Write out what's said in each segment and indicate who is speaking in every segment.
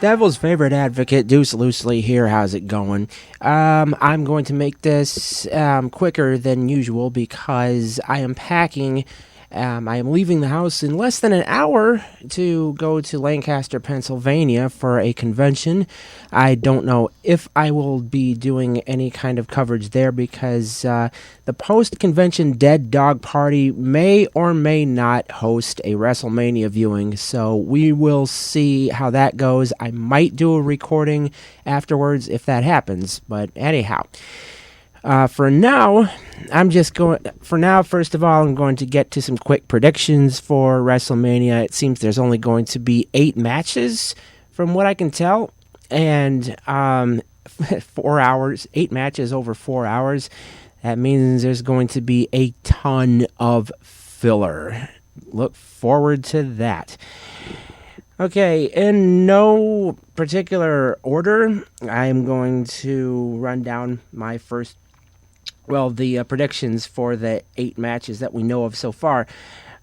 Speaker 1: Devil's favorite advocate, Deuce loosely here. How's it going? I'm going to make this quicker than usual because I am packing. I am leaving the house in less than an hour to go to Lancaster, Pennsylvania for a convention. I don't know if I will be doing any kind of coverage there because the post-convention Dead Dog Party may or may not host a WrestleMania viewing, so we will see how that goes. I might do a recording afterwards if that happens, but anyhow. For now, first of all, I'm going to get to some quick predictions for WrestleMania. It seems there's only going to be 8 matches, from what I can tell, and 4 hours, 8 matches over 4 hours. That means there's going to be a ton of filler. Look forward to that. Okay, in no particular order, I'm going to run down my the predictions for the 8 matches that we know of so far.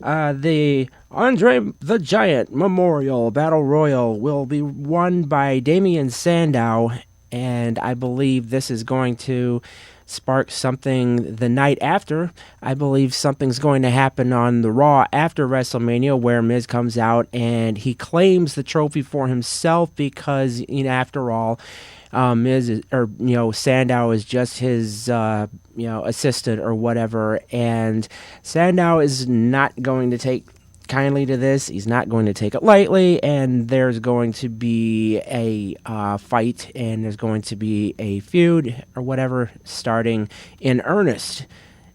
Speaker 1: The Andre the Giant Memorial Battle Royal will be won by Damian Sandow, and I believe this is going to spark something the night after. I believe something's going to happen on the Raw after WrestleMania where Miz comes out and he claims the trophy for himself because, after all, Sandow is just his, assistant or whatever, and Sandow is not going to take kindly to this. He's not going to take it lightly, and there's going to be a fight, and there's going to be a feud or whatever starting in earnest.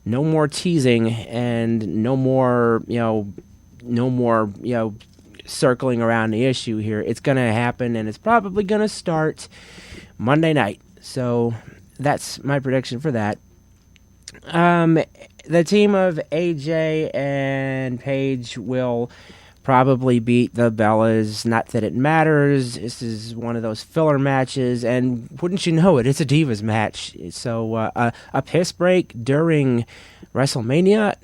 Speaker 1: No more teasing and no more circling around the issue here. It's going to happen, and it's probably going to start Monday night. So that's my prediction for that. The team of AJ and Paige will probably beat the Bellas. Not that it matters. This is one of those filler matches, and wouldn't you know it, it's a Divas match. So a piss break during WrestleMania.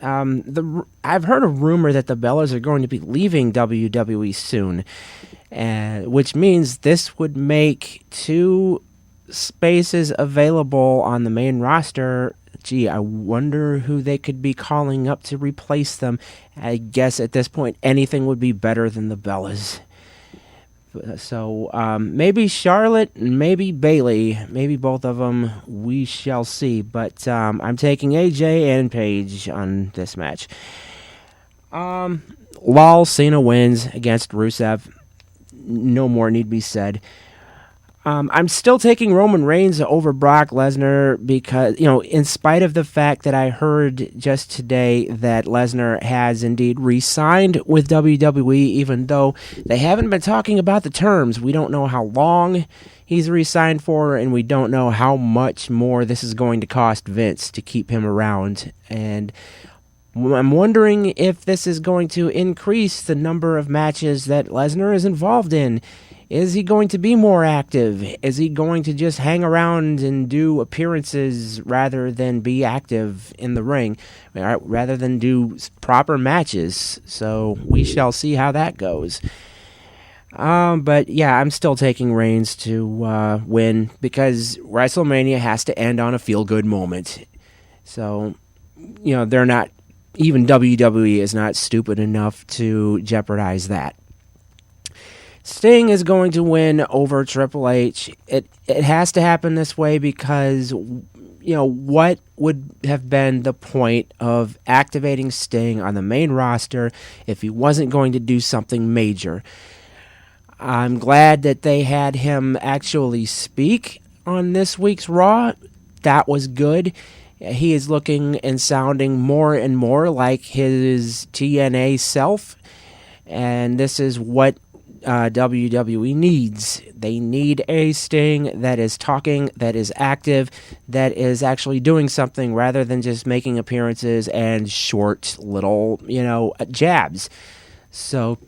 Speaker 1: I've heard a rumor that the Bellas are going to be leaving WWE soon, which means this would make 2 spaces available on the main roster. Gee, I wonder who they could be calling up to replace them. I guess at this point, anything would be better than the Bellas. So maybe Charlotte, maybe Bayley, maybe both of them. We shall see. But I'm taking AJ and Paige on this match. Lol, Cena wins against Rusev. No more need be said. I'm still taking Roman Reigns over Brock Lesnar because, in spite of the fact that I heard just today that Lesnar has indeed re-signed with WWE, even though they haven't been talking about the terms. We don't know how long he's re-signed for, and we don't know how much more this is going to cost Vince to keep him around. And I'm wondering if this is going to increase the number of matches that Lesnar is involved in. Is he going to be more active? Is he going to just hang around and do appearances rather than be active in the ring, rather than do proper matches? So we shall see how that goes. But yeah, I'm still taking Reigns to win because WrestleMania has to end on a feel-good moment. So, they're not, even WWE is not stupid enough to jeopardize that. Sting is going to win over Triple H. It has to happen this way because, what would have been the point of activating Sting on the main roster if he wasn't going to do something major? I'm glad that they had him actually speak on this week's Raw. That was good. He is looking and sounding more and more like his TNA self, and this is what WWE needs. They need a Sting that is talking, that is active, that is actually doing something rather than just making appearances and short little, jabs. So,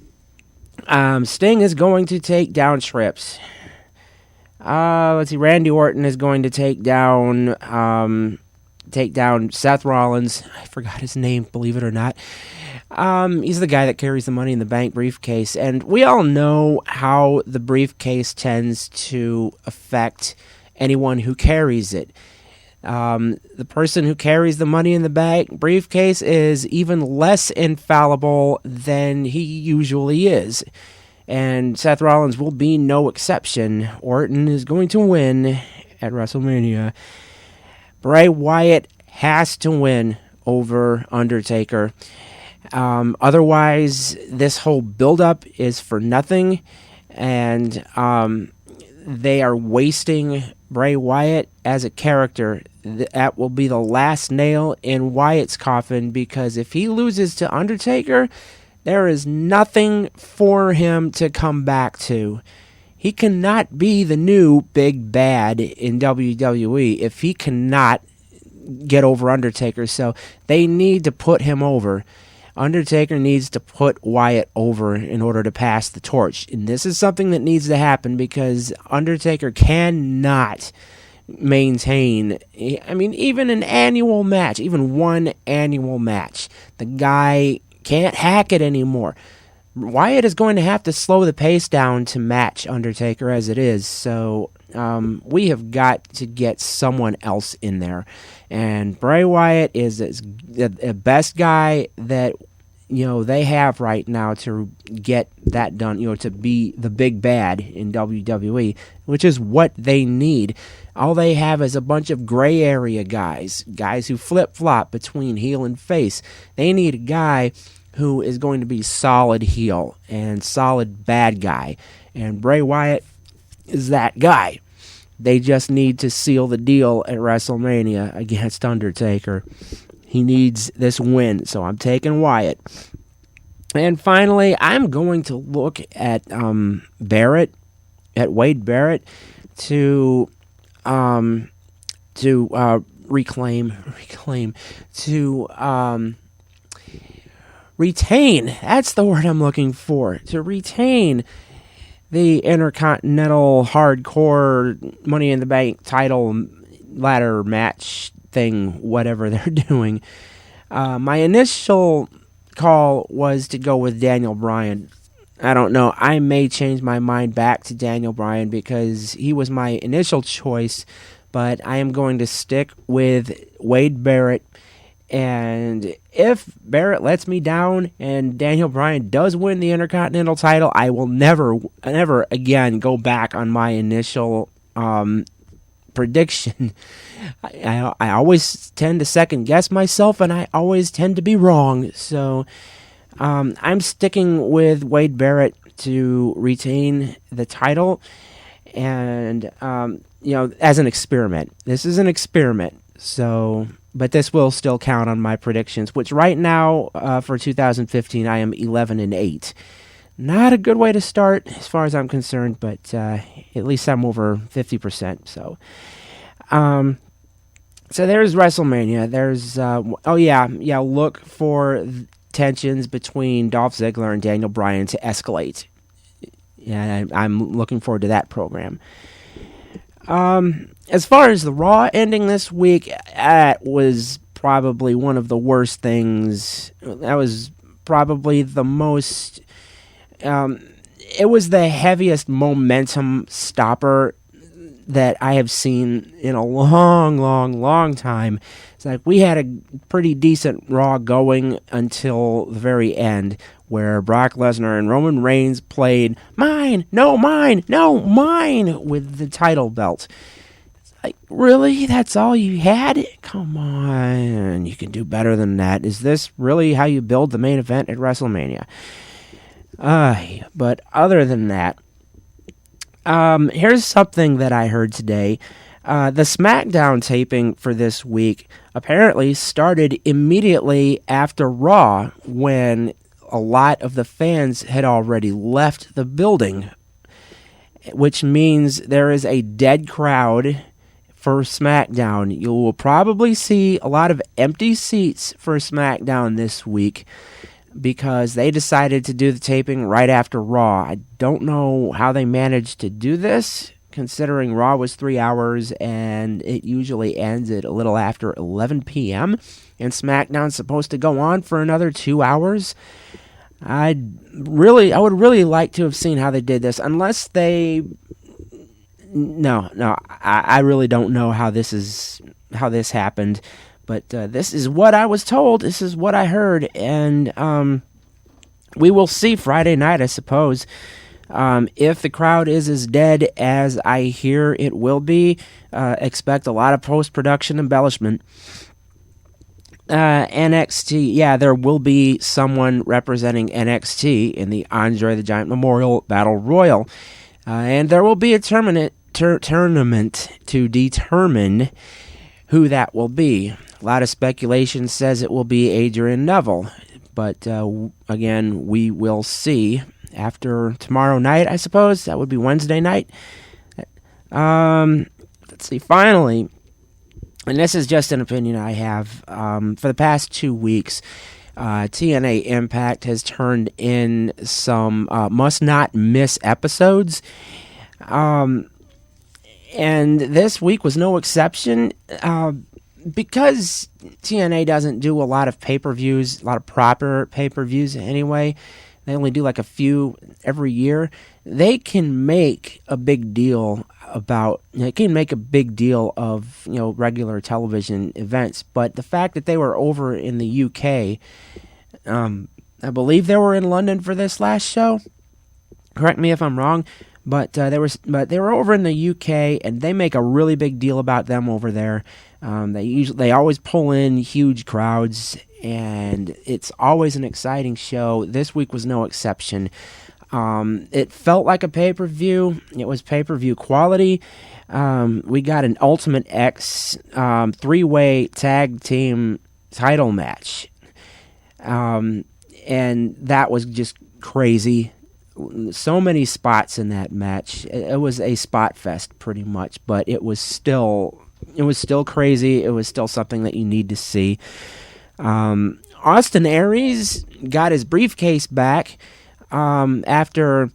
Speaker 1: Sting is going to take down Trips. Let's see, Randy Orton is going to take down Seth Rollins. I forgot his name, believe it or not. He's the guy that carries the Money in the Bank briefcase, and we all know how the briefcase tends to affect anyone who carries it. The person who carries the Money in the Bank briefcase is even less infallible than he usually is. And Seth Rollins will be no exception. Orton is going to win at WrestleMania. Bray Wyatt has to win over Undertaker. Otherwise, this whole build-up is for nothing. And they are wasting Bray Wyatt as a character. That will be the last nail in Wyatt's coffin, because if he loses to Undertaker, there is nothing for him to come back to. He cannot be the new big bad in WWE if he cannot get over Undertaker. So they need to put him over. Undertaker needs to put Wyatt over in order to pass the torch. And this is something that needs to happen, because Undertaker cannot maintain, I mean, even an annual match, even one annual match. The guy can't hack it anymore. Wyatt is going to have to slow the pace down to match Undertaker as it is. So we have got to get someone else in there. And Bray Wyatt is the best guy that they have right now to get that done, to be the big bad in WWE, which is what they need. All they have is a bunch of gray area guys who flip-flop between heel and face. They need a guy who is going to be solid heel and solid bad guy. And Bray Wyatt is that guy. They just need to seal the deal at WrestleMania against Undertaker. He needs this win, so I'm taking Wyatt. And finally, I'm going to look at Barrett, at Wade Barrett, to retain. That's the word I'm looking for. To retain the Intercontinental Hardcore Money in the Bank title ladder match thing, whatever they're doing. My initial call was to go with Daniel Bryan. I don't know. I may change my mind back to Daniel Bryan because he was my initial choice, but I am going to stick with Wade Barrett. And if Barrett lets me down and Daniel Bryan does win the Intercontinental title, I will never again go back on my initial prediction. I always tend to second guess myself, and I always tend to be wrong. So I'm sticking with Wade Barrett to retain the title, and as an experiment. This is an experiment. So, but this will still count on my predictions, which right now for 2015 I am 11-8. Not a good way to start as far as I'm concerned, but at least I'm over 50%. So there's WrestleMania. There's look for tensions between Dolph Ziggler and Daniel Bryan to escalate. Yeah, I'm looking forward to that program. As far as the Raw ending this week, that was probably one of the worst things. That was probably the most... it was the heaviest momentum stopper that I have seen in a long time. It's like we had a pretty decent Raw going until the very end, where Brock Lesnar and Roman Reigns played mine with the title belt. It's like, really? That's all you had? Come on. You can do better than that. Is this really how you build the main event at WrestleMania? But other than that, here's something that I heard today. The SmackDown taping for this week apparently started immediately after Raw, when a lot of the fans had already left the building, which means there is a dead crowd for SmackDown. You will probably see a lot of empty seats for SmackDown this week, because they decided to do the taping right after Raw. I don't know how they managed to do this. considering Raw was 3 hours and it usually ends at a little after 11 p.m. and SmackDown's supposed to go on for another 2 hours. I would really like to have seen how they did this, unless they... No, I really don't know how this happened, but this is what I was told, this is what I heard, and we will see Friday night, I suppose. If the crowd is as dead as I hear it will be, expect a lot of post-production embellishment. NXT, yeah, there will be someone representing NXT in the Andre the Giant Memorial Battle Royal. And there will be a tournament to determine who that will be. A lot of speculation says it will be Adrian Neville. But, again, we will see after tomorrow night, I suppose. That would be Wednesday night. Let's see, finally... And this is just an opinion I have. For the past 2 weeks, TNA Impact has turned in some must-not-miss episodes. And this week was no exception. Because TNA doesn't do a lot of pay-per-views, a lot of proper pay-per-views anyway, they only do like a few every year, they can make a big deal of regular television events. But the fact that they were over in the UK, I believe they were in London for this last show. Correct me if I'm wrong, but they were over in the UK, and they make a really big deal about them over there. They always pull in huge crowds, and it's always an exciting show. This week was no exception. It felt like a pay-per-view. It was pay-per-view quality. We got an Ultimate X 3-way tag team title match. And that was just crazy. So many spots in that match. It was a spot fest pretty much, but it was still crazy. It was still something that you need to see. Austin Aries got his briefcase back after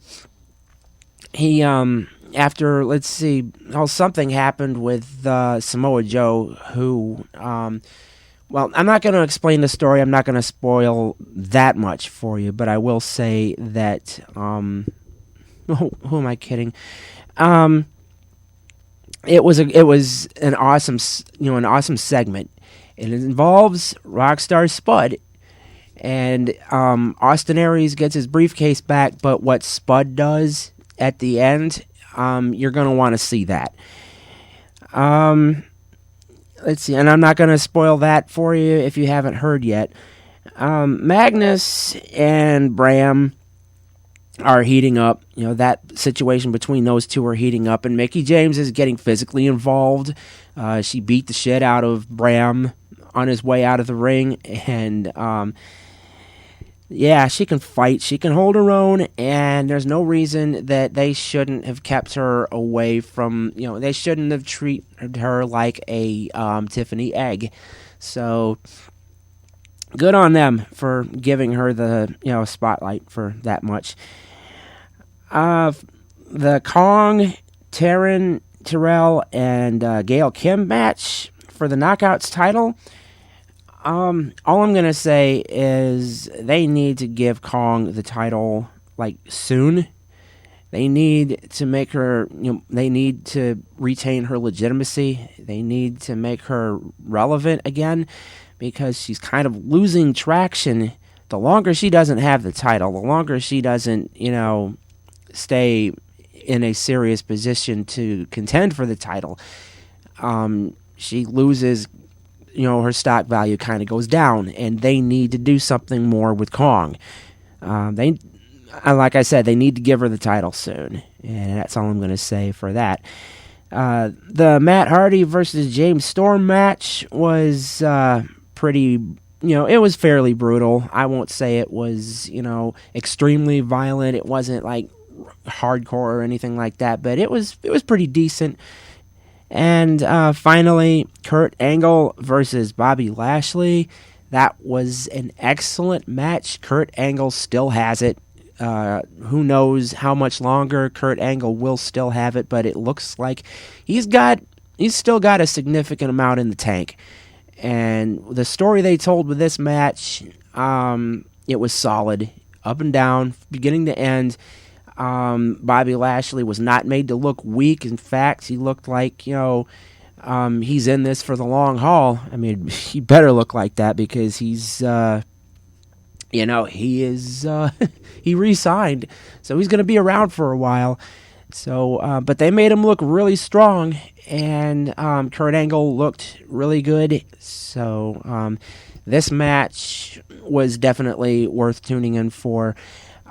Speaker 1: let's see, something happened with Samoa Joe, who well, I'm not going to explain the story. I'm not going to spoil that much for you, but I will say that who am I kidding? It was an awesome segment. It involves Rockstar Spud, and Austin Aries gets his briefcase back, but what Spud does at the end, you're going to want to see that. Let's see, and I'm not going to spoil that for you if you haven't heard yet. Magnus and Bram are heating up. That situation between those two are heating up, and Mickie James is getting physically involved. She beat the shit out of Bram on his way out of the ring, and yeah, she can fight, she can hold her own, and there's no reason that they shouldn't have kept her away from, they shouldn't have treated her like a Tiffany egg. So good on them for giving her the spotlight for that much. The Kong, Taryn Terrell, and Gail Kim match for the Knockouts title. All I'm going to say is they need to give Kong the title, soon. They need to make her, they need to retain her legitimacy. They need to make her relevant again, because she's kind of losing traction. The longer she doesn't have the title, the longer she doesn't, stay in a serious position to contend for the title, she loses, her stock value kind of goes down, and they need to do something more with Kong. Like I said, they need to give her the title soon, and that's all I'm going to say for that. The Matt Hardy versus James Storm match was pretty, it was fairly brutal. I won't say it was, extremely violent. It wasn't hardcore or anything like that, but it was pretty decent. And finally, Kurt Angle versus Bobby Lashley. That was an excellent match. Kurt Angle still has it. Who knows how much longer Kurt Angle will still have it, but it looks like he's still got a significant amount in the tank. And the story they told with this match, it was solid, up and down, beginning to end. Bobby Lashley was not made to look weak. In fact, he looked like, he's in this for the long haul. I mean, he better look like that because he's, he is, he re-signed. So he's going to be around for a while. So, but they made him look really strong, and Kurt Angle looked really good. So, this match was definitely worth tuning in for.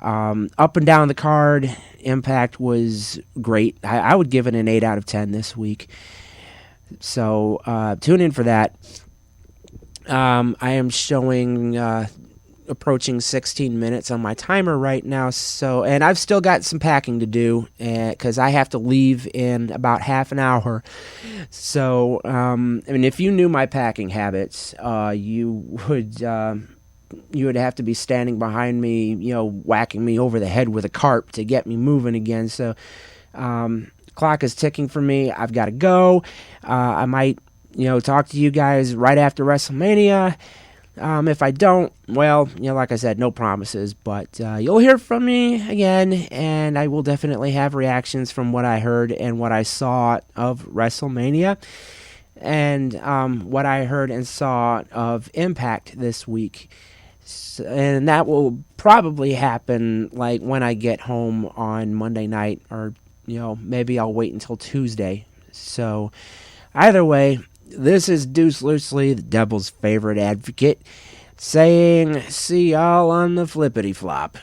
Speaker 1: Up and down the card, Impact was great. I would give it an 8 out of 10 this week. So, tune in for that. I am showing approaching 16 minutes on my timer right now. So, and I've still got some packing to do because I have to leave in about half an hour. So, if you knew my packing habits, you would have to be standing behind me, whacking me over the head with a carp to get me moving again. So, clock is ticking for me. I've got to go. I might, talk to you guys right after WrestleMania. If I don't, well, like I said, no promises, but you'll hear from me again, and I will definitely have reactions from what I heard and what I saw of WrestleMania, and what I heard and saw of Impact this week. And that will probably happen like when I get home on Monday night, or maybe I'll wait until Tuesday. So either way, this is Deuce Loosely, the devil's favorite advocate, saying see y'all on the flippity flop.